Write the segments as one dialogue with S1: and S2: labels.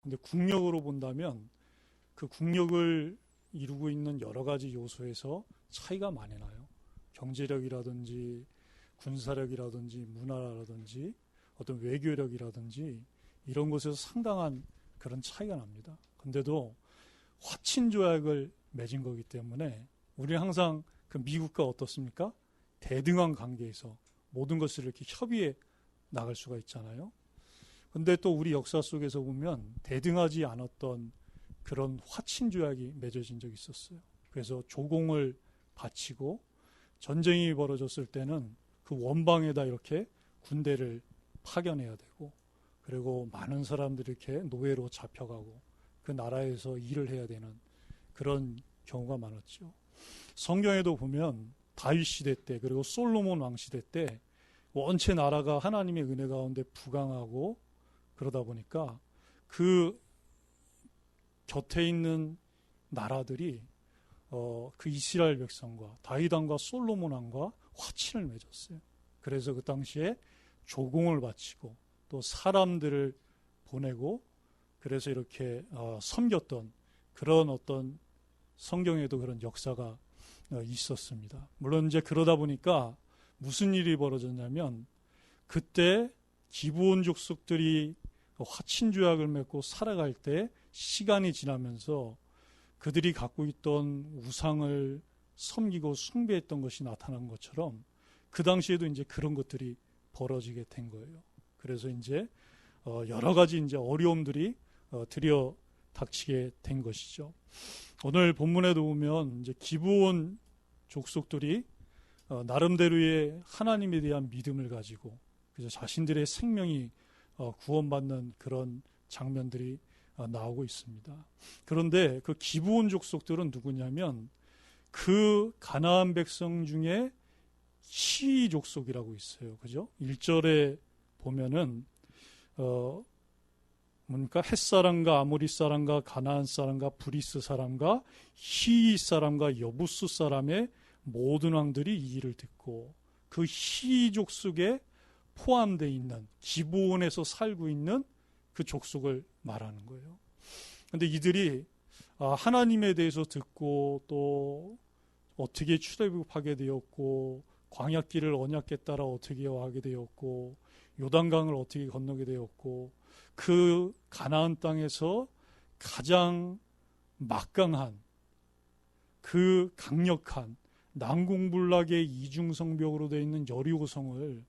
S1: 근데 국력으로 본다면 그 국력을 이루고 있는 여러 가지 요소에서 차이가 많이 나요. 경제력이라든지 군사력이라든지 문화라든지 어떤 외교력이라든지 이런 것에서 상당한 그런 차이가 납니다. 근데도 화친 조약을 맺은 거기 때문에 우리는 항상 그 미국과 어떻습니까? 대등한 관계에서 모든 것을 이렇게 협의해 나갈 수가 있잖아요. 근데 또 우리 역사 속에서 보면 대등하지 않았던 그런 화친 조약이 맺어진 적이 있었어요. 그래서 조공을 바치고 전쟁이 벌어졌을 때는 그 원방에다 이렇게 군대를 파견해야 되고, 그리고 많은 사람들이 이렇게 노예로 잡혀가고 그 나라에서 일을 해야 되는 그런 경우가 많았죠. 성경에도 보면 다윗 시대 때 그리고 솔로몬 왕 시대 때 원체 나라가 하나님의 은혜 가운데 부강하고 그러다 보니까 그 곁에 있는 나라들이 그 이스라엘 백성과 다윗 왕과 솔로몬 왕과 화친을 맺었어요. 그래서 그 당시에 조공을 바치고 또 사람들을 보내고 그래서 이렇게 섬겼던 그런 어떤 성경에도 그런 역사가 있었습니다. 물론 이제 그러다 보니까 무슨 일이 벌어졌냐면 그때 기브온 족속들이 화친 조약을 맺고 살아갈 때 시간이 지나면서 그들이 갖고 있던 우상을 섬기고 숭배했던 것이 나타난 것처럼 그 당시에도 이제 그런 것들이 벌어지게 된 거예요. 그래서 이제 여러 가지 이제 어려움들이 들여 닥치게 된 것이죠. 오늘 본문에도 보면 이제 기브온 족속들이 나름대로의 하나님에 대한 믿음을 가지고 그래서 자신들의 생명이 구원받는 그런 장면들이 나오고 있습니다. 그런데 그 기브온 족속들은 누구냐면 그 가나안 백성 중에 시위 족속이라고 있어요. 그죠? 1절에 보면은 뭡니까? 헷 사람과 아모리 사람과 가나안 사람과 브리스 사람과 히위 사람과 여부스 사람의 모든 왕들이 이 일을 듣고 그 히위 족속에 포함되어 있는 기브온에서 살고 있는 그 족속을 말하는 거예요. 그런데 이들이 하나님에 대해서 듣고 또 어떻게 출애굽하게 되었고 광야길을 언약궤 따라 어떻게 하게 되었고 요단강을 어떻게 건너게 되었고 그 가나안 땅에서 가장 막강한 그 강력한 난공불락의 이중성벽으로 되어 있는 여리고성을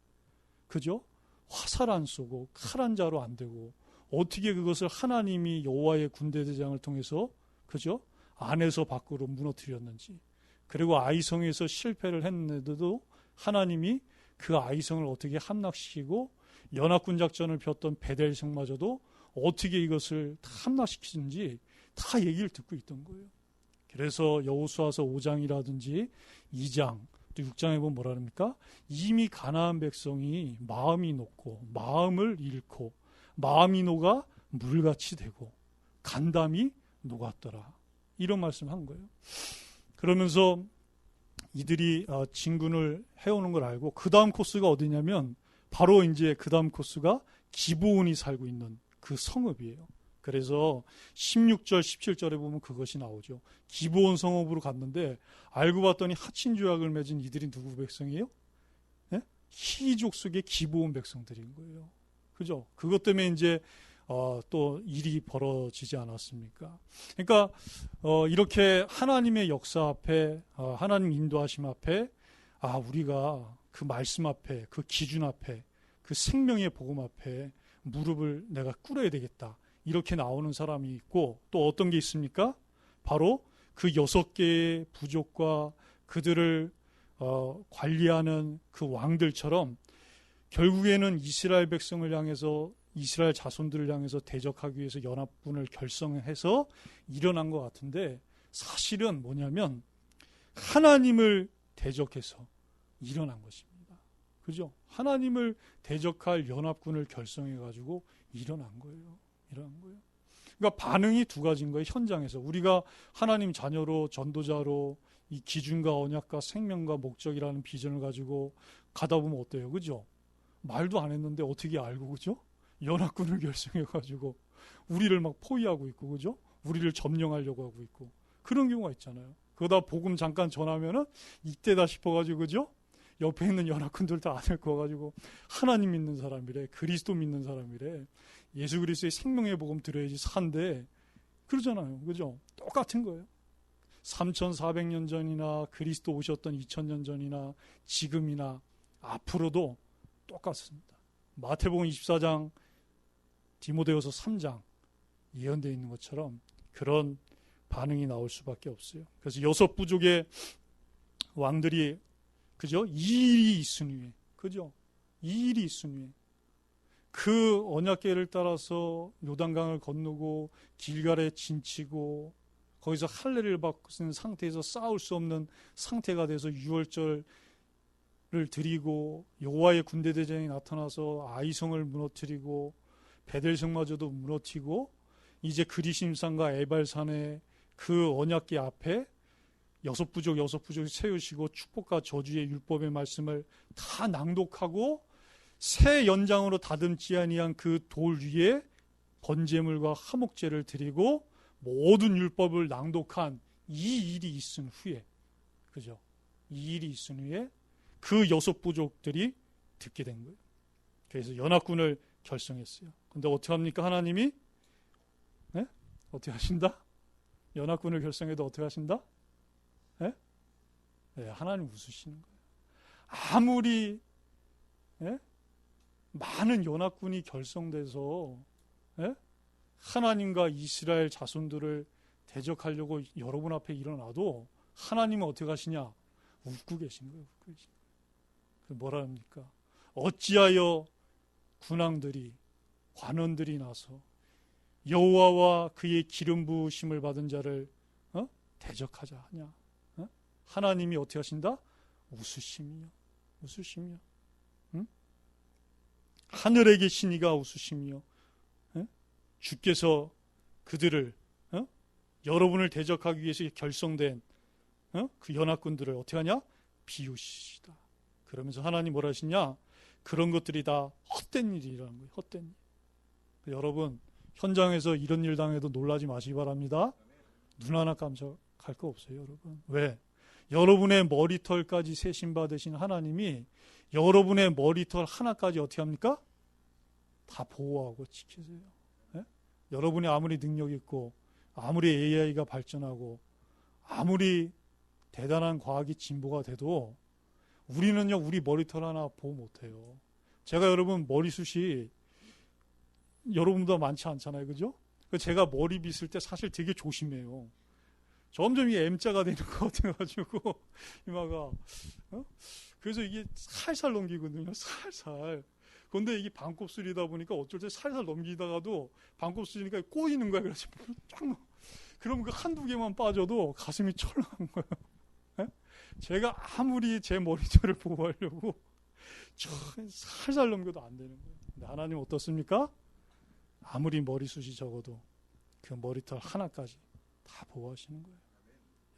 S1: 그죠? 화살 안 쏘고 칼 한 자로 안 되고 어떻게 그것을 하나님이 여호와의 군대대장을 통해서 그죠? 안에서 밖으로 무너뜨렸는지 그리고 아이성에서 실패를 했는데도 하나님이 그 아이성을 어떻게 함락시키고 연합군 작전을 폈던 베델성마저도 어떻게 이것을 다 함락시키는지 다 얘기를 듣고 있던 거예요. 그래서 여호수아서 5장이라든지 2장 또 6장에 보면 뭐라 합니까? 이미 가나안 백성이 마음이 녹고 마음을 잃고 마음이 녹아 물같이 되고 간담이 녹았더라. 이런 말씀을 한 거예요. 그러면서 이들이 진군을 해오는 걸 알고 그 다음 코스가 어디냐면 바로 이제 그 다음 코스가 기브온이 살고 있는 그 성읍이에요. 그래서 16절, 17절에 보면 그것이 나오죠. 기브온 성읍으로 갔는데 알고 봤더니 하친 조약을 맺은 이들이 누구 백성이에요? 네? 히족 속의 기브온 백성들인 거예요. 그죠? 그것 때문에 이제 또 일이 벌어지지 않았습니까? 그러니까 이렇게 하나님의 역사 앞에 하나님 인도하심 앞에 우리가 그 말씀 앞에 그 기준 앞에 그 생명의 복음 앞에 무릎을 내가 꿇어야 되겠다. 이렇게 나오는 사람이 있고 또 어떤 게 있습니까? 바로 그 6개의 부족과 그들을 관리하는 그 왕들처럼 결국에는 이스라엘 백성을 향해서 이스라엘 자손들을 향해서 대적하기 위해서 연합군을 결성해서 일어난 것 같은데 사실은 뭐냐면 하나님을 대적해서 일어난 것입니다. 그죠? 하나님을 대적할 연합군을 결성해가지고 일어난 거예요. 그러니까 반응이 두 가지인 거예요. 현장에서 우리가 하나님 자녀로 전도자로 이 기준과 언약과 생명과 목적이라는 비전을 가지고 가다 보면 어때요? 그죠? 말도 안 했는데 어떻게 알고 그죠? 연합군을 결성해가지고 우리를 막 포위하고 있고, 그죠? 우리를 점령하려고 하고 있고. 그런 경우가 있잖아요. 그러다 복음 잠깐 전하면은 이때다 싶어가지고, 그죠? 옆에 있는 연합군들 다 안 데리고 와가지고 하나님 믿는 사람이래, 그리스도 믿는 사람이래, 예수 그리스도의 생명의 복음 들어야지 산대, 그러잖아요. 그죠? 똑같은 거예요. 3,400년 전이나 그리스도 오셨던 2,000년 전이나 지금이나 앞으로도 똑같습니다. 마태복음 24장, 디모데후서 3장 예언되어 있는 것처럼 그런 반응이 나올 수밖에 없어요. 그래서 여섯 부족의 왕들이, 그죠? 이 일이 있은 후에, 그죠? 이 일이 있은 후에 그 언약궤를 따라서 요단강을 건너고 길갈에 진치고 거기서 할례를 받은 상태에서 싸울 수 없는 상태가 돼서 유월절을 드리고 여호와의 군대 대장이 나타나서 아이성을 무너뜨리고 베델성마저도 무너뜨리고 이제 그리심산과 에발산의 그 언약궤 앞에 여섯 부족 세우시고 축복과 저주의 율법의 말씀을 다 낭독하고 새 연장으로 다듬지 아니한 그 돌 위에 번제물과 화목제를 드리고 모든 율법을 낭독한 이 일이 있은 후에, 그죠? 이 일이 있은 후에 그 여섯 부족들이 듣게 된 거예요. 그래서 연합군을 결성했어요. 근데 어떻게 합니까? 하나님이? 네? 어떻게 하신다? 연합군을 결성해도 어떻게 하신다? 네? 네, 하나님 웃으시는 거예요. 아무리 네? 많은 연합군이 결성돼서 네? 하나님과 이스라엘 자손들을 대적하려고 여러분 앞에 일어나도 하나님은 어떻게 하시냐? 웃고 계시는 거예요. 웃고 계시는 거예요. 뭐라 합니까? 어찌하여 군왕들이, 관원들이 나서 여호와와 그의 기름 부으심을 받은 자를 대적하자 하냐? 하나님이 어떻게 하신다? 웃으심이요. 웃으심이요. 응? 하늘에 계신 이가 웃으심이요. 주께서 그들을 여러분을 대적하기 위해서 결성된 그 연합군들을 어떻게 하냐? 비우시다. 그러면서 하나님 뭐라 하시냐? 그런 것들이 다 헛된 일이라는 거예요. 헛된 일. 여러분 현장에서 이런 일 당해도 놀라지 마시기 바랍니다. 눈 하나 깜짝할 거 없어요, 여러분. 왜? 여러분의 머리털까지 세심받으신 하나님이 여러분의 머리털 하나까지 어떻게 합니까? 다 보호하고 지키세요. 네? 여러분이 아무리 능력 있고 아무리 AI가 발전하고 아무리 대단한 과학이 진보가 돼도 우리는요, 우리 머리털 하나 보호 못해요. 제가 여러분 머리숱이 여러분보다 많지 않잖아요, 그죠? 제가 머리 빗을 때 사실 되게 조심해요. 점점 이 M자가 되는 것 같아가지고 이마가 그래서 이게 살살 넘기거든요, 살살. 그런데 이게 반곱슬이다 보니까 어쩔 때 살살 넘기다가도 반곱슬이니까 꼬이는 거야. 그래서 쫙 그럼 그 한두 개만 빠져도 가슴이 철렁한 거예요. 네? 제가 아무리 제 머리털을 보호하려고 살살 넘겨도 안 되는 거예요. 근데 하나님 어떻습니까? 아무리 머리숱이 적어도 그 머리털 하나까지 다 보호하시는 거예요.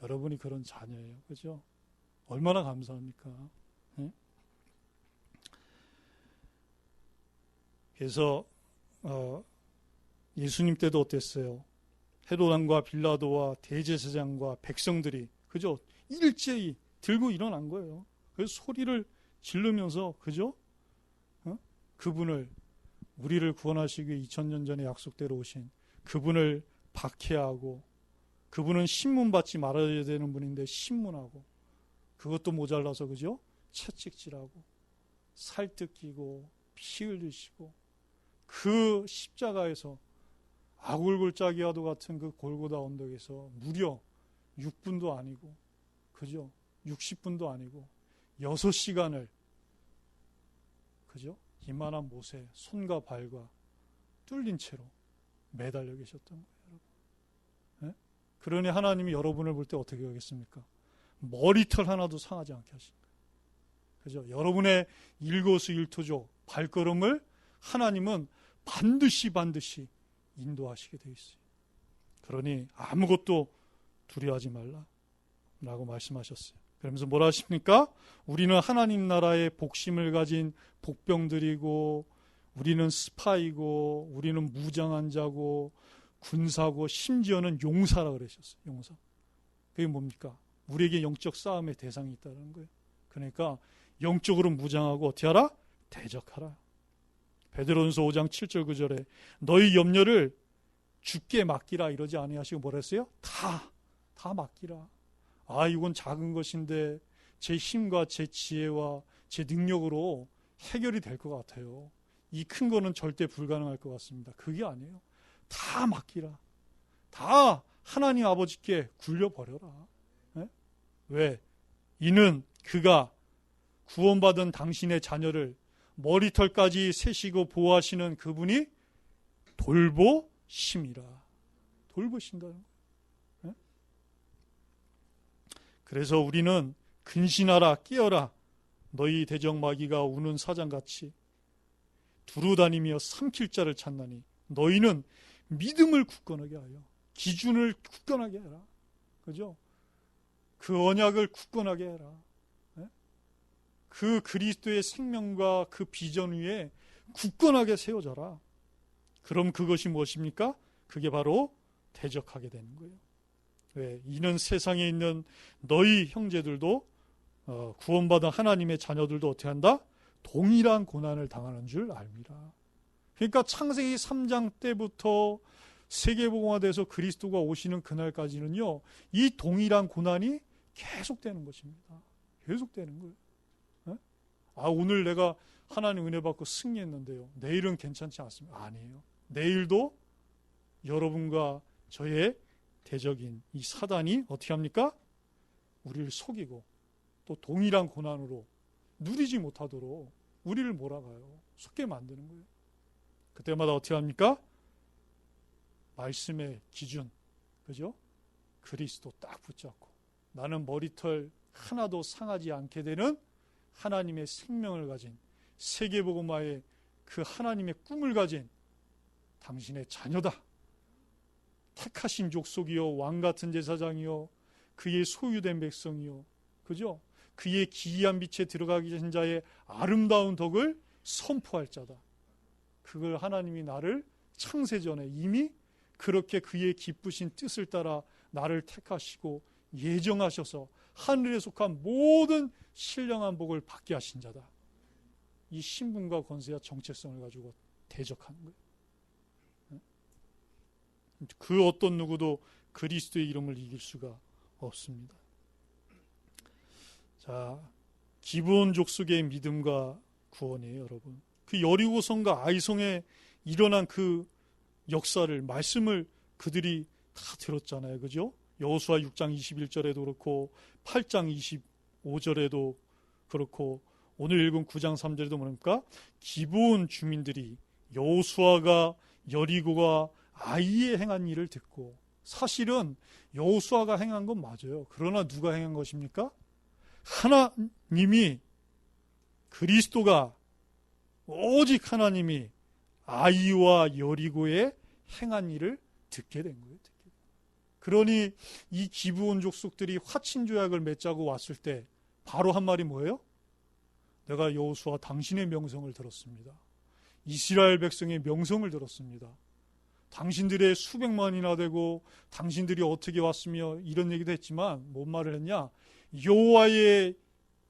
S1: 여러분이 그런 자녀예요. 그죠? 얼마나 감사합니까? 네? 그래서 예수님 때도 어땠어요? 헤로단과 빌라도와 대제사장과 백성들이 그죠? 일제히 들고 일어난 거예요. 그래서 소리를 지르면서 그죠? 그분을 우리를 구원하시기 위해 2000년 전에 약속대로 오신 그분을 박해하고 그분은 신문받지 말아야 되는 분인데 신문하고 그것도 모자라서 그죠? 채찍질하고 살뜯기고 피 흘리시고 그 십자가에서 아굴골짜기와도 같은 그 골고다 언덕에서 무려 6분도 아니고 그죠? 60분도 아니고 6시간을 그죠? 이만한 못에 손과 발과 뚫린 채로 매달려 계셨던 거예요. 네? 그러니 하나님이 여러분을 볼 때 어떻게 하겠습니까? 머리털 하나도 상하지 않게 하신 거예요. 그죠? 여러분의 일거수일투족 발걸음을 하나님은 반드시 인도하시게 되어 있어요. 그러니 아무것도 두려워하지 말라라고 말씀하셨어요. 그러면서 뭐라 하십니까? 우리는 하나님 나라의 복심을 가진 복병들이고 우리는 스파이고 우리는 무장한 자고 군사고 심지어는 용사라 그러셨어요. 용사. 그게 뭡니까? 우리에게 영적 싸움의 대상이 있다는 거예요. 그러니까 영적으로 무장하고 어떻게 하라? 대적하라. 베드로전서 5장 7절 9절에 너희 염려를 주께 맡기라 이러지 아니하시고 뭐라 했어요? 다 맡기라. 아, 이건 작은 것인데 제 힘과 제 지혜와 제 능력으로 해결이 될 것 같아요. 이 큰 거는 절대 불가능할 것 같습니다. 그게 아니에요. 다 맡기라. 다 하나님 아버지께 굴려버려라. 네? 왜? 이는 그가 구원받은 당신의 자녀를 머리털까지 세시고 보호하시는 그분이 돌보심이라. 돌보신다는 거예요. 네? 그래서 우리는 근신하라, 깨어라. 너희 대적마귀가 우는 사장같이 두루다니며 삼킬 자를 찾나니 너희는 믿음을 굳건하게 하여 기준을 굳건하게 해라. 그죠? 그 언약을 굳건하게 해라. 네? 그 그리스도의 생명과 그 비전 위에 굳건하게 세워져라. 그럼 그것이 무엇입니까? 그게 바로 대적하게 되는 거예요. 왜? 이는 세상에 있는 너희 형제들도 구원받은 하나님의 자녀들도 어떻게 한다? 동일한 고난을 당하는 줄 압니다. 그러니까 창세기 3장 때부터 세계복음화돼서 그리스도가 오시는 그날까지는요, 이 동일한 고난이 계속되는 것입니다. 계속되는 거예요. 네? 아, 오늘 내가 하나님 은혜 받고 승리했는데요, 내일은 괜찮지 않습니다. 아니에요. 내일도 여러분과 저의 대적인 이 사단이 어떻게 합니까? 우리를 속이고 또 동일한 고난으로 누리지 못하도록 우리를 몰아가요. 속게 만드는 거예요. 그때마다 어떻게 합니까? 말씀의 기준, 그죠? 그리스도 딱 붙잡고 나는 머리털 하나도 상하지 않게 되는 하나님의 생명을 가진 세계복음화의 그 하나님의 꿈을 가진 당신의 자녀다. 택하신 족속이요, 왕같은 제사장이요, 그의 소유된 백성이요, 그죠? 그의 기이한 빛에 들어가기 전 자의 아름다운 덕을 선포할 자다. 그걸 하나님이 나를 창세전에 이미 그렇게 그의 기쁘신 뜻을 따라 나를 택하시고 예정하셔서 하늘에 속한 모든 신령한 복을 받게 하신 자다. 이 신분과 권세와 정체성을 가지고 대적하는 거예요. 그 어떤 누구도 그리스도의 이름을 이길 수가 없습니다. 자, 기브온 족속의 믿음과 구원이에요, 여러분. 그 여리고성과 아이성에 일어난 그 역사를, 말씀을 그들이 다 들었잖아요, 그죠? 여호수아 6장 21절에도 그렇고 8장 25절에도 그렇고 오늘 읽은 9장 3절에도 뭡니까? 기브온 주민들이 여호수아가 여리고가 아이에 행한 일을 듣고, 사실은 여호수아가 행한 건 맞아요. 그러나 누가 행한 것입니까? 하나님이, 그리스도가, 오직 하나님이 아이와 여리고에 행한 일을 듣게 된 거예요. 그러니 이 기브온 족속들이 화친 조약을 맺자고 왔을 때 바로 한 말이 뭐예요? 내가 여호수아 당신의 명성을 들었습니다. 이스라엘 백성의 명성을 들었습니다. 당신들의 수백만이나 되고 당신들이 어떻게 왔으며 이런 얘기도 했지만 뭔 말을 했냐? 여호와의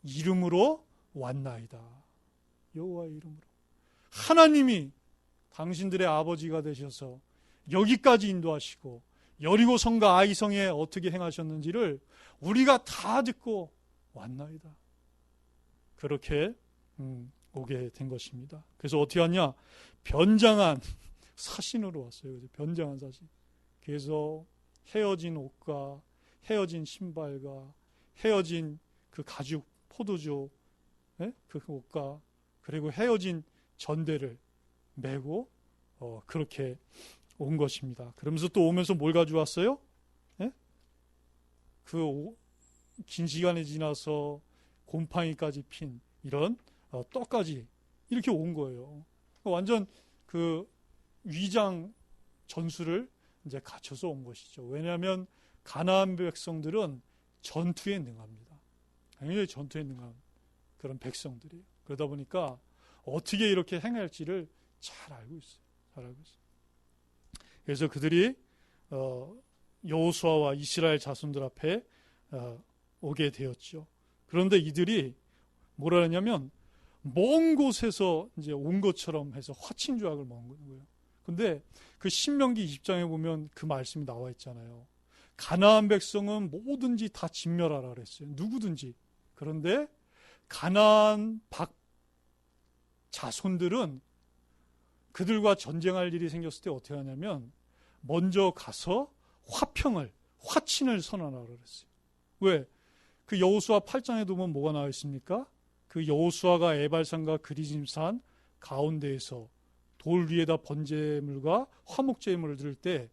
S1: 이름으로 왔나이다. 여호와의 이름으로. 하나님이 당신들의 아버지가 되셔서 여기까지 인도하시고 여리고성과 아이성에 어떻게 행하셨는지를 우리가 다 듣고 왔나이다. 그렇게 오게 된 것입니다. 그래서 어떻게 하냐? 변장한 사신으로 왔어요. 변장한 사신. 그래서 헤어진 옷과 헤어진 신발과 헤어진 그 가죽 포도주, 그 옷과 그리고 헤어진 전대를 메고 그렇게 온 것입니다. 그러면서 또 오면서 뭘 가져왔어요? 그 긴 시간이 지나서 곰팡이까지 핀 이런 떡까지 이렇게 온 거예요. 완전 그 위장 전술을 이제 갖춰서 온 것이죠. 왜냐하면 가나안 백성들은 전투에 능합니다. 굉장히 전투에 능한 그런 백성들이에요. 그러다 보니까 어떻게 이렇게 행할지를 잘 알고 있어요. 잘 알고 있어요. 그래서 그들이 여호수아와 이스라엘 자손들 앞에 오게 되었죠. 그런데 이들이 뭐라 하냐면 먼 곳에서 이제 온 것처럼 해서 화친 조약을 먹은 거예요. 근데 그 신명기 20장에 보면 그 말씀이 나와 있잖아요. 가나안 백성은 뭐든지 다 진멸하라 그랬어요. 누구든지. 그런데 가나안 자손들은 그들과 전쟁할 일이 생겼을 때 어떻게 하냐면 먼저 가서 화친을 선언하라 그랬어요. 왜? 그 여호수아 8장에 보면 뭐가 나와 있습니까? 그 여호수아가 에발산과 그리짐산 가운데에서 돌 위에다 번제물과 화목제물을 드릴 때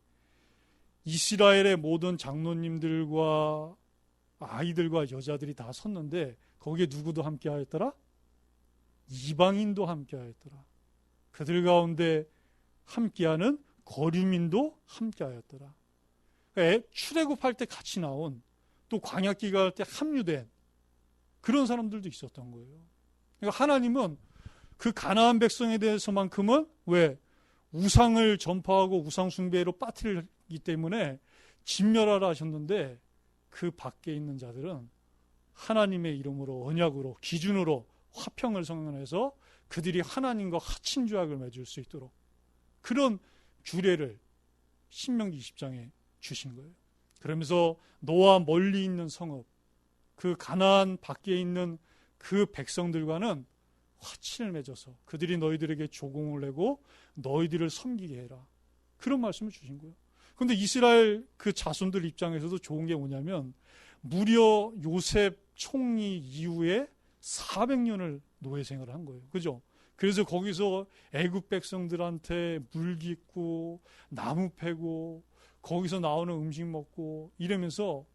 S1: 이스라엘의 모든 장로님들과 아이들과 여자들이 다 섰는데 거기에 누구도 함께 하였더라? 이방인도 함께 하였더라. 그들 가운데 함께하는 거류민도 함께 하였더라. 그러니까 출애굽할 때 같이 나온 또 광야기가 할 때 합류된 그런 사람들도 있었던 거예요. 그러니까 하나님은 그 가나안 백성에 대해서만큼은 왜? 우상을 전파하고 우상 숭배로 빠뜨리기 때문에 진멸하라 하셨는데 그 밖에 있는 자들은 하나님의 이름으로 언약으로 기준으로 화평을 선언해서 그들이 하나님과 화친 조약을 맺을 수 있도록 그런 규례를 신명기 20장에 주신 거예요. 그러면서 너와 멀리 있는 성읍, 그 가나안 밖에 있는 그 백성들과는 화친을 맺어서 그들이 너희들에게 조공을 내고 너희들을 섬기게 해라. 그런 말씀을 주신 거예요. 그런데 이스라엘 그 자손들 입장에서도 좋은 게 뭐냐면 무려 요셉 총리 이후에 400년을 노예 생활을 한 거예요. 그죠? 그래서 거기서 애굽 백성들한테 물 깃고 나무 패고 거기서 나오는 음식 먹고 이러면서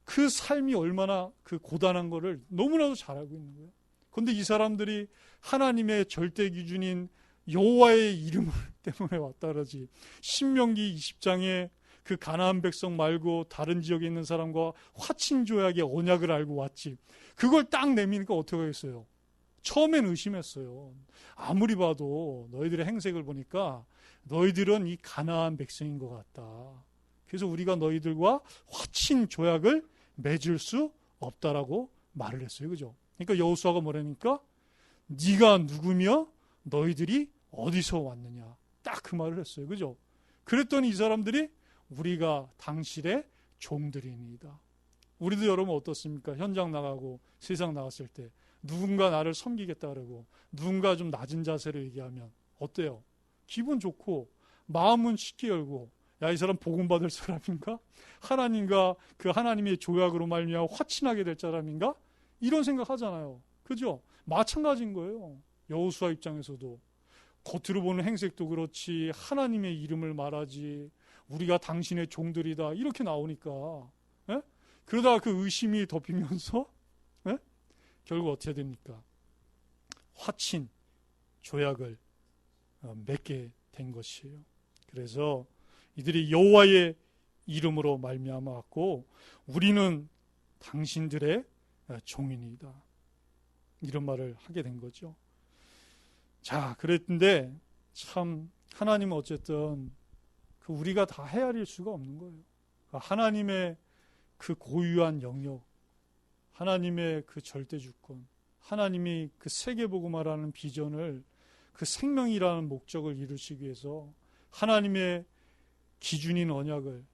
S1: 그 삶이 얼마나 그 고단한 거를 너무나도 잘 알고 있는 거예요. 그런데 이 사람들이 하나님의 절대 기준인 여호와의 이름 때문에 왔다 그러지. 신명기 20장에 그 가나안 백성 말고 다른 지역에 있는 사람과 화친 조약의 언약을 알고 왔지. 그걸 딱 내미니까 어떻게 하겠어요? 처음엔 의심했어요. 아무리 봐도 너희들의 행색을 보니까 너희들은 이 가나안 백성인 것 같다. 그래서 우리가 너희들과 화친 조약을 맺을 수 없다라고 말을 했어요. 그죠? 그러니까 여호수아가 뭐라니까? 네가 누구며 너희들이 어디서 왔느냐. 딱 그 말을 했어요. 그죠? 그랬더니 이 사람들이 우리가 당신의 종들이니이다. 우리도 여러분 어떻습니까? 현장 나가고 세상 나갔을 때 누군가 나를 섬기겠다 그러고 누군가 좀 낮은 자세로 얘기하면 어때요? 기분 좋고 마음은 쉽게 열고 야, 이 사람 복음 받을 사람인가? 하나님과 그 하나님의 조약으로 말미암아 화친하게 될 사람인가? 이런 생각 하잖아요. 그죠? 마찬가지인 거예요. 여호수아 입장에서도 겉으로 보는 행색도 그렇지 하나님의 이름을 말하지 우리가 당신의 종들이다 이렇게 나오니까 에? 그러다가 그 의심이 덮이면서 에? 결국 어떻게 됩니까? 화친 조약을 맺게 된 것이에요. 그래서 이들이 여호와의 이름으로 말미암아 왔고 우리는 당신들의 종인이다. 이런 말을 하게 된 거죠. 자, 그랬는데 참 하나님은 어쨌든 그 우리가 다 헤아릴 수가 없는 거예요. 하나님의 그 고유한 영역, 하나님의 그 절대 주권, 하나님이 그 세계복음화라는 비전을 그 생명이라는 목적을 이루시기 위해서 하나님의 기준인 언약을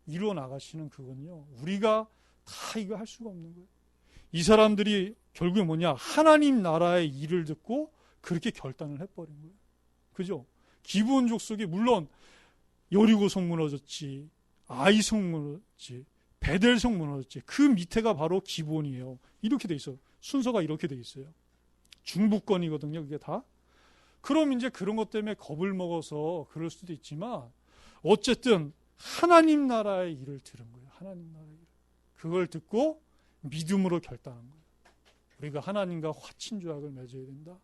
S1: 이루어 나가시는 그건요. 우리가 다 이거 할 수가 없는 거예요. 이 사람들이 결국에 뭐냐? 하나님 나라의 일을 듣고 그렇게 결단을 해버린 거예요. 그죠? 기브온 족속이 물론 여리고성 무너졌지, 아이성 무너졌지, 베델성 무너졌지. 그 밑에가 바로 기브온이에요. 이렇게 돼 있어요. 순서가 이렇게 돼 있어요. 중부권이거든요. 그게 다. 그럼 이제 그런 것 때문에 겁을 먹어서 그럴 수도 있지만 어쨌든 하나님 나라의 일을 들은 거예요. 하나님 나라의 일. 그걸 듣고 믿음으로 결단한 거예요. 우리가 하나님과 화친 조약을 맺어야 된다.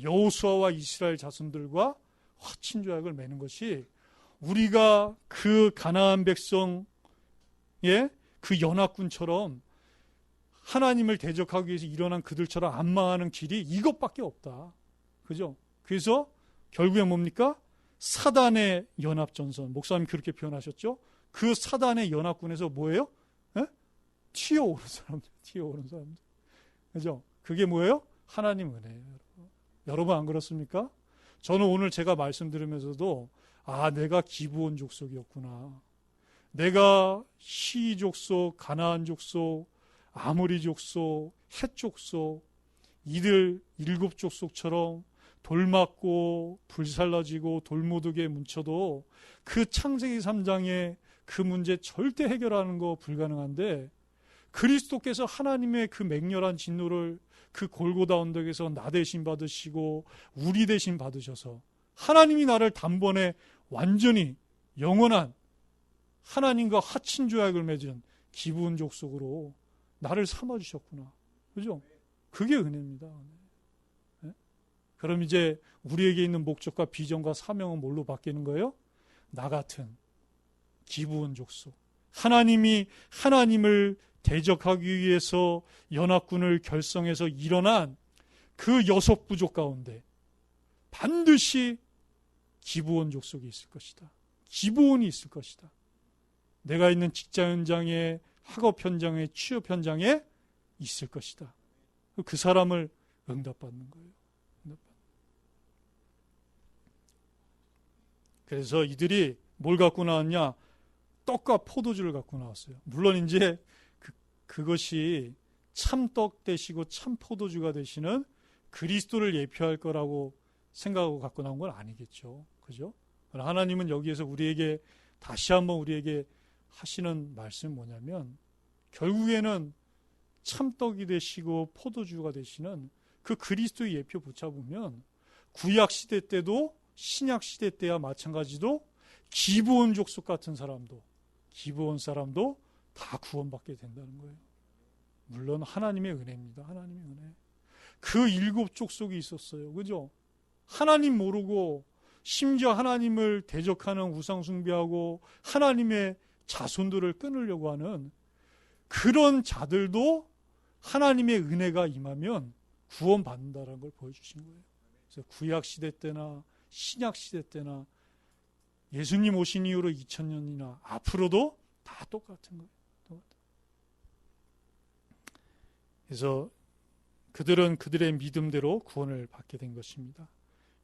S1: 여호수아와 이스라엘 자손들과 화친 조약을 맺는 것이 우리가 그 가나안 백성의 그 연합군처럼 하나님을 대적하기 위해서 일어난 그들처럼 안 망하는 길이 이것밖에 없다. 그죠? 그래서 결국에 뭡니까? 사단의 연합전선. 목사님 그렇게 표현하셨죠? 그 사단의 연합군에서 뭐예요? 에? 튀어오른 사람들. 그죠? 그게 뭐예요? 하나님 은혜예요. 여러분 안 그렇습니까? 저는 오늘 제가 말씀 들으면서도 내가 기브온 족속이었구나. 내가 히 족속, 가나안 족속, 아모리 족속, 헷 족속, 이들 7 족속처럼 돌 맞고 불살라지고 돌모독에 뭉쳐도 그 창세기 3장의 그 문제 절대 해결하는 거 불가능한데, 그리스도께서 하나님의 그 맹렬한 진노를 그 골고다 언덕에서 나 대신 받으시고 우리 대신 받으셔서 하나님이 나를 단번에 완전히 영원한 하나님과 하친 조약을 맺은 기브온 족속으로 나를 삼아주셨구나. 그죠? 그게 은혜입니다. 네? 그럼 이제 우리에게 있는 목적과 비전과 사명은 뭘로 바뀌는 거예요? 나 같은 기브온 족속. 하나님을 대적하기 위해서 연합군을 결성해서 일어난 그 6 부족 가운데 반드시 기브온 족속이 있을 것이다. 기브온이 있을 것이다. 내가 있는 직장 현장에, 학업 현장에, 취업 현장에 있을 것이다. 그 사람을 응답받는 거예요. 그래서 이들이 뭘 갖고 나왔냐? 떡과 포도주를 갖고 나왔어요. 물론 이제 그것이 참떡 되시고 참 포도주가 되시는 그리스도를 예표할 거라고 생각하고 갖고 나온 건 아니겠죠. 그죠? 하나님은 여기에서 우리에게 다시 한번 우리에게 하시는 말씀은 뭐냐면, 결국에는 참떡이 되시고 포도주가 되시는 그 그리스도의 예표 붙잡으면 구약 시대 때도 신약 시대 때와 마찬가지로 기브온 족속 같은 사람도, 기브온 사람도 다 구원받게 된다는 거예요. 물론 하나님의 은혜입니다. 하나님의 은혜. 그 7 족속이 있었어요. 그죠? 하나님 모르고 심지어 하나님을 대적하는 우상 숭배하고 하나님의 자손들을 끊으려고 하는 그런 자들도 하나님의 은혜가 임하면 구원받는다는 걸 보여주신 거예요. 그래서 구약 시대 때나 신약 시대 때나 예수님 오신 이후로 2000년이나 앞으로도 다 똑같은 거예요. 그래서 그들은 그들의 믿음대로 구원을 받게 된 것입니다.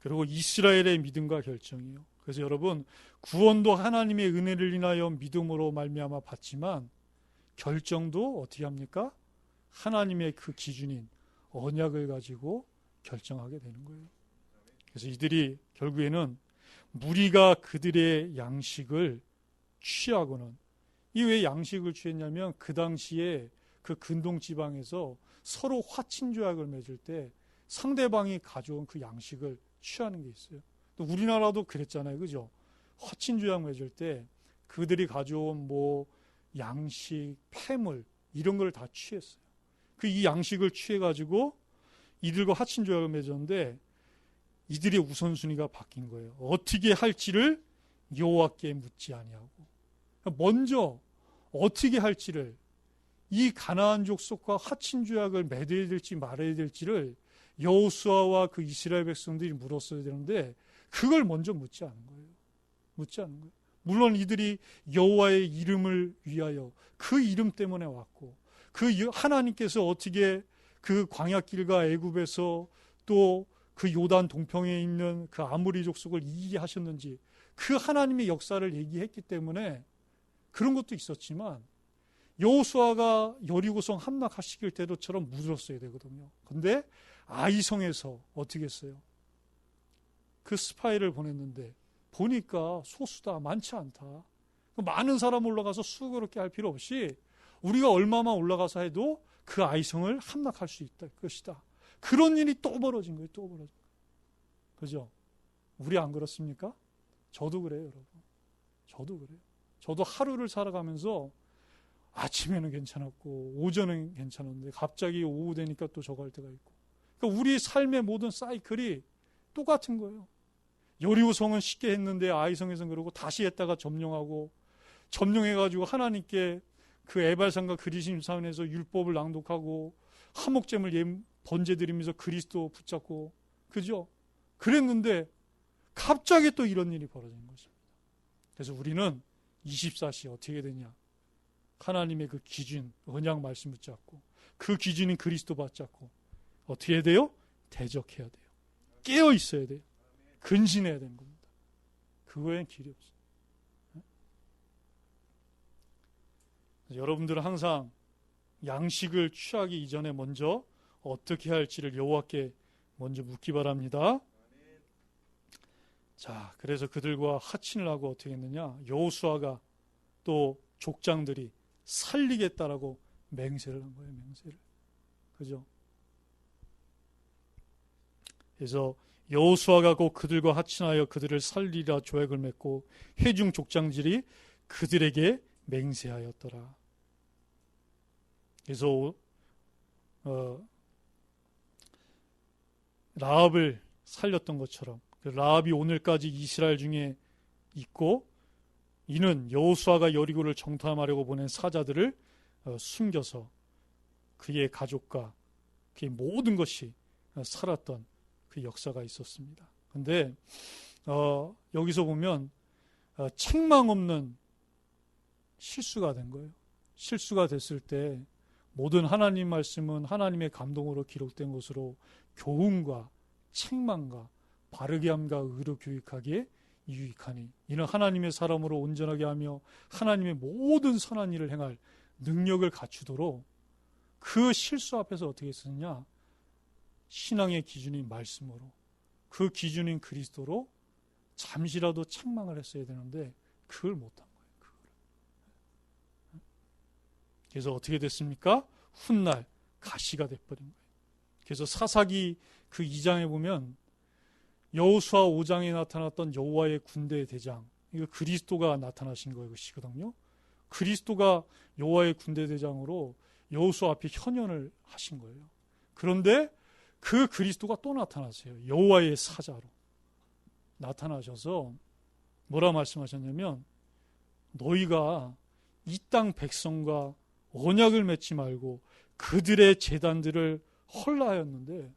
S1: 그리고 이스라엘의 믿음과 결정이에요. 그래서 여러분, 구원도 하나님의 은혜를 인하여 믿음으로 말미암아 받지만 결정도 어떻게 합니까? 하나님의 그 기준인 언약을 가지고 결정하게 되는 거예요. 그래서 이들이 결국에는 무리가 그들의 양식을 취하고는, 이 왜 양식을 취했냐면 그 당시에 그 근동 지방에서 서로 화친 조약을 맺을 때 상대방이 가져온 그 양식을 취하는 게 있어요. 또 우리나라도 그랬잖아요. 그죠? 화친 조약 맺을 때 그들이 가져온 뭐 양식, 폐물 이런 걸 다 취했어요. 이 양식을 취해가지고 이들과 화친 조약을 맺었는데 이들의 우선순위가 바뀐 거예요. 어떻게 할지를 여호와께 묻지 아니하고, 먼저 어떻게 할지를, 이 가나안 족속과 화친 조약을 맺어야 될지 말아야 될지를 여호수아와 그 이스라엘 백성들이 물었어야 되는데 그걸 먼저 묻지 않은 거예요. 물론 이들이 여호와의 이름을 위하여 그 이름 때문에 왔고, 그 하나님께서 어떻게 그 광야길과 애굽에서 또 그 요단 동평에 있는 그 아모리 족속을 이기게 하셨는지 그 하나님의 역사를 얘기했기 때문에 그런 것도 있었지만, 여호수아가 여리고성 함락하시길 때도처럼 물었어야 되거든요. 근데 아이성에서 어떻게 했어요? 그 스파이를 보냈는데 보니까 소수다, 많지 않다. 많은 사람 올라가서 수그럽게 할 필요 없이 우리가 얼마만 올라가서 해도 그 아이성을 함락할 수 있다, 것이다. 그런 일이 또 벌어진 거예요. 또 벌어진 거예요. 그죠? 우리 안 그렇습니까? 저도 그래요, 여러분. 저도 그래요. 저도 하루를 살아가면서 아침에는 괜찮았고 오전은 괜찮은데 갑자기 오후 되니까 또 저거 할 때가 있고. 그러니까 우리 삶의 모든 사이클이 똑같은 거예요. 여리고성은 쉽게 했는데 아이성에서는 그러고 다시 했다가 점령해가지고 하나님께 그 에발산과 그리심 산에서 율법을 낭독하고 화목제물 번제드리면서 그리스도 붙잡고, 그죠? 그랬는데 갑자기 또 이런 일이 벌어지는 것입니다. 그래서 우리는 24시 어떻게 되냐? 하나님의 그 기준, 언약 말씀 붙잡고 그 기준인 그리스도 붙잡고 어떻게 해야 돼요? 대적해야 돼요. 깨어 있어야 돼요. 근신해야 되는 겁니다. 그거엔 길이 없어요. 여러분들은 항상 양식을 취하기 이전에 먼저 어떻게 할지를 여호와께 먼저 묻기 바랍니다. 자, 그래서 그들과 하친을 하고 어떻게 했느냐? 여호수아가 또 족장들이 살리겠다라고 맹세를 한 거예요. 맹세를. 그죠? 그래서 여호수아가 곧 그들과 하친하여 그들을 살리라 조약을 맺고 회중 족장들이 그들에게 맹세하였더라. 그래서 라합을 살렸던 것처럼 라합이 오늘까지 이스라엘 중에 있고 이는 여호수아가 여리고를 정탐하려고 보낸 사자들을 숨겨서 그의 가족과 그의 모든 것이 살았던 그 역사가 있었습니다. 그런데 여기서 보면 책망 없는 실수가 된 거예요. 실수가 됐을 때 모든 하나님 말씀은 하나님의 감동으로 기록된 것으로 교훈과 책망과 바르게 함과 의로 교육하기에 유익하니 이는 하나님의 사람으로 온전하게 하며 하나님의 모든 선한 일을 행할 능력을 갖추도록 그 실수 앞에서 어떻게 했느냐? 신앙의 기준인 말씀으로 그 기준인 그리스도로 잠시라도 책망을 했어야 되는데 그걸 못한 거예요. 그래서 어떻게 됐습니까? 훗날 가시가 돼버린 거예요. 그래서 사사기 그 2장에 보면 여호수아 5장에 나타났던 여호와의 군대 대장, 이거 그리스도가 나타나신 것이거든요. 그리스도가 여호와의 군대 대장으로 여호수아 앞에 현현을 하신 거예요. 그런데 그 그리스도가 또 나타나세요. 여호와의 사자로 나타나셔서 뭐라 말씀하셨냐면 너희가 이 땅 백성과 언약을 맺지 말고 그들의 제단들을 헐라하였는데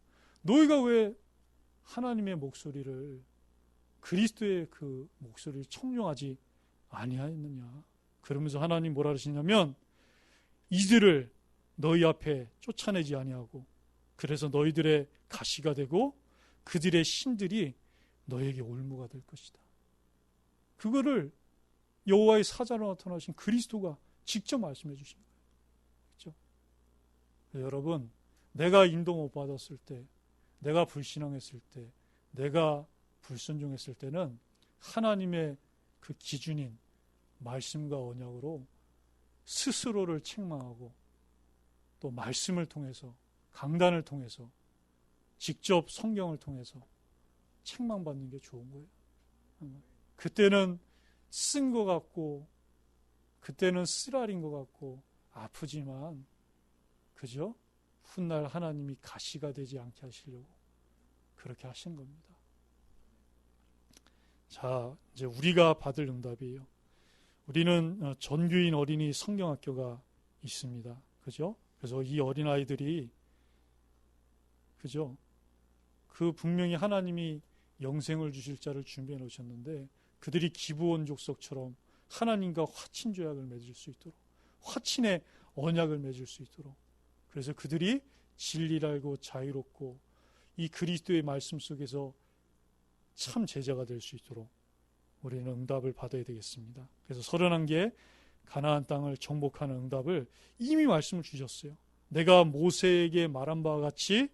S1: 너희가 왜 하나님의 목소리를 그리스도의 그 목소리를 청종하지 아니하였느냐. 그러면서 하나님 뭐라 하시냐면 이들을 너희 앞에 쫓아내지 아니하고 그래서 너희들의 가시가 되고 그들의 신들이 너에게 올무가 될 것이다. 그거를 여호와의 사자로 나타나신 그리스도가 직접 말씀해 주신 거예요. 그렇죠? 여러분, 내가 인도 못 받았을 때, 내가 불신앙했을 때, 내가 불순종했을 때는 하나님의 그 기준인 말씀과 언약으로 스스로를 책망하고 또 말씀을 통해서 강단을 통해서 직접 성경을 통해서 책망받는 게 좋은 거예요. 그때는 쓴 것 같고 그때는 쓰라린 것 같고 아프지만 그죠? 훗날 하나님이 가시가 되지 않게 하시려고 그렇게 하신 겁니다. 자, 이제 우리가 받을 응답이에요. 우리는 전교인 어린이 성경학교가 있습니다. 그죠? 그래서 이 어린아이들이 그죠? 그 분명히 하나님이 영생을 주실 자를 준비해 놓으셨는데 그들이 기브온 족속처럼 하나님과 화친 조약을 맺을 수 있도록 화친의 언약을 맺을 수 있도록 그래서 그들이 진리를 알고 자유롭고 이 그리스도의 말씀 속에서 참 제자가 될 수 있도록 우리는 응답을 받아야 되겠습니다. 그래서 31개 가나안 땅을 정복하는 응답을 이미 말씀을 주셨어요. 내가 모세에게 말한 바와 같이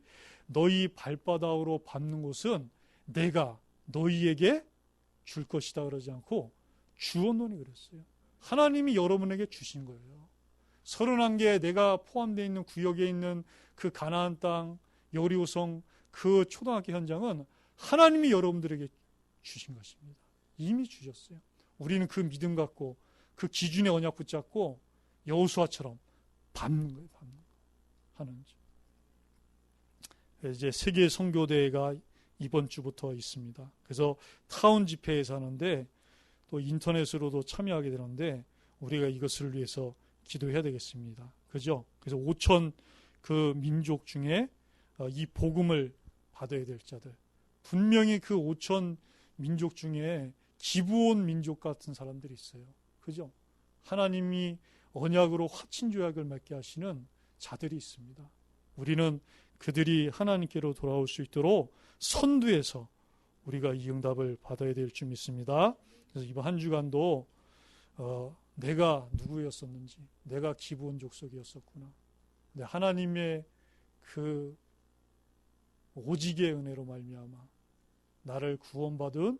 S1: 너희 발바닥으로 밟는 곳은 내가 너희에게 줄 것이다 그러지 않고 주었노니 그랬어요. 하나님이 여러분에게 주신 거예요. 31개 내가 포함되어 있는 구역에 있는 그 가나안 땅 여리고성 그 초등학교 현장은 하나님이 여러분들에게 주신 것입니다. 이미 주셨어요. 우리는 그 믿음 갖고 그 기준의 언약 붙잡고 여호수아처럼 밟는 거예요. 밟는 거. 하는 거. 이제 세계 선교대회가 이번 주부터 있습니다. 그래서 타운 집회에서 하는데 또 인터넷으로도 참여하게 되는데 우리가 이것을 위해서 기도해야 되겠습니다. 그죠? 그래서 5천 그 민족 중에 이 복음을 받아야 될 자들 분명히 그 5천 민족 중에 기브온 민족 같은 사람들이 있어요. 그죠? 하나님이 언약으로 화친 조약을 맺게 하시는 자들이 있습니다. 우리는 그들이 하나님께로 돌아올 수 있도록 선두에서 우리가 이 응답을 받아야 될 줄 믿습니다. 그래서 이번 한 주간도 내가 누구였었는지, 내가 기브온 족속이었었구나. 하나님의 그 오직의 은혜로 말미암아 나를 구원받은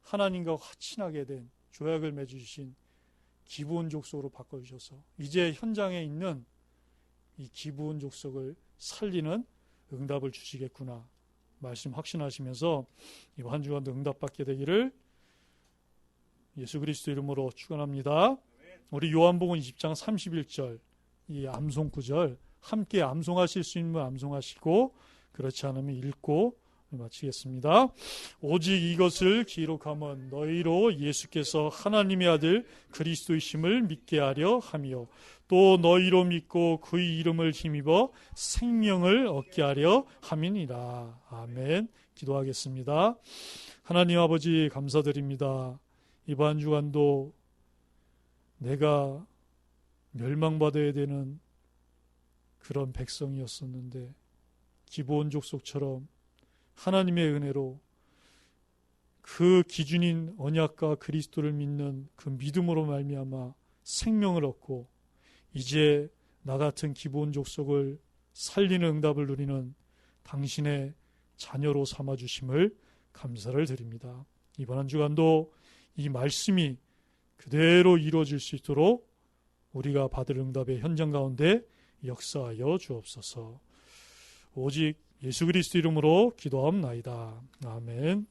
S1: 하나님과 화친하게 된 조약을 맺으신 기브온 족속으로 바꿔주셔서 이제 현장에 있는 이 기브온 족속을 살리는 응답을 주시겠구나 말씀 확신하시면서 이번 한 주간도 응답받게 되기를 예수 그리스도 이름으로 축원합니다. 우리 요한복음 20장 31절 이 암송 구절 함께 암송하실 수 있는 분 암송하시고 그렇지 않으면 읽고 마치겠습니다. 오직 이것을 기록함은 너희로 예수께서 하나님의 아들 그리스도이심을 믿게 하려 함이요 또 너희로 믿고 그의 이름을 힘입어 생명을 얻게 하려 함이니라. 아멘. 기도하겠습니다. 하나님 아버지 감사드립니다. 이번 한 주간도 내가 멸망받아야 되는 그런 백성이었었는데 기브온 족속처럼 하나님의 은혜로 그 기준인 언약과 그리스도를 믿는 그 믿음으로 말미암아 생명을 얻고 이제 나 같은 기브온 족속을 살리는 응답을 누리는 당신의 자녀로 삼아주심을 감사를 드립니다. 이번 한 주간도 이 말씀이 그대로 이루어질 수 있도록 우리가 받을 응답의 현장 가운데 역사하여 주옵소서. 오직 예수 그리스도 이름으로 기도하옵나이다. 아멘.